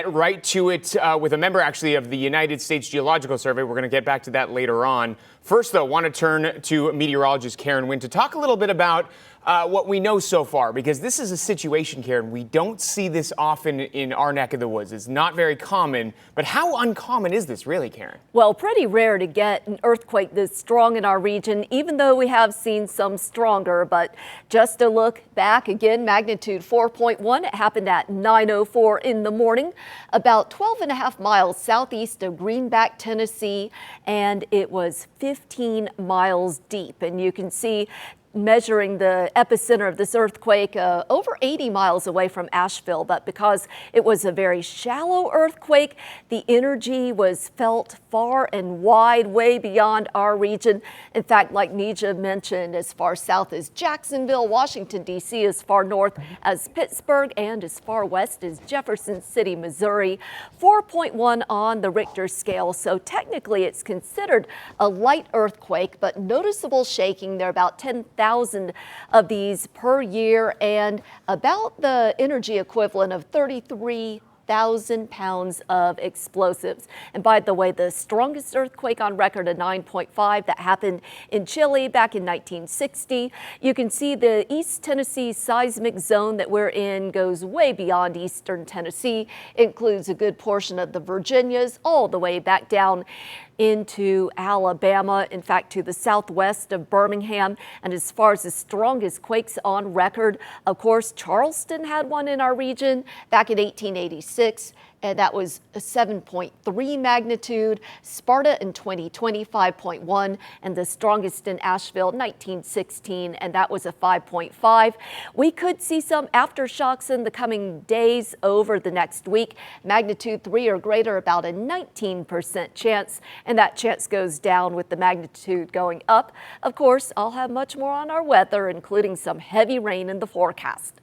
get right to it with a member, actually, of the United States Geological Survey. We're going to get back to that later on. First, though, want to turn to meteorologist Karen Wynn to talk a little bit about what we know so far, because this is a situation, Karen, we don't see this often in our neck of the woods. It's not very common, but how uncommon is this really, Karen? Well, pretty rare to get an earthquake this strong in our region, even though we have seen some stronger. But just to look back again, magnitude 4.1, it happened at 9:04 in the morning, about 12.5 miles southeast of Greenback, Tennessee, and it was 15 miles deep. And you can see measuring the epicenter of this earthquake over 80 miles away from Asheville, but because it was a very shallow earthquake, the energy was felt far and wide, way beyond our region. In fact, like Nija mentioned, as far south as Jacksonville, Washington, D.C., as far north as Pittsburgh, and as far west as Jefferson City, Missouri. 4.1 on the Richter scale, so technically it's considered a light earthquake, but noticeable shaking. There are about 10,000 of these per year, and about the energy equivalent of 33,000 pounds of explosives. And by the way, the strongest earthquake on record, a 9.5, that happened in Chile back in 1960. You can see the East Tennessee seismic zone that we're in goes way beyond eastern Tennessee, includes a good portion of the Virginias, all the way back down into Alabama, in fact, to the southwest of Birmingham. And as far as the strongest quakes on record, of course, Charleston had one in our region back in 1886. And that was a 7.3 magnitude. Sparta in 2020, 5.1, and the strongest in Asheville, 1916, and that was a 5.5. We could see some aftershocks in the coming days over the next week. Magnitude 3 or greater, about a 19% chance, and that chance goes down with the magnitude going up. Of course, I'll have much more on our weather, including some heavy rain in the forecast.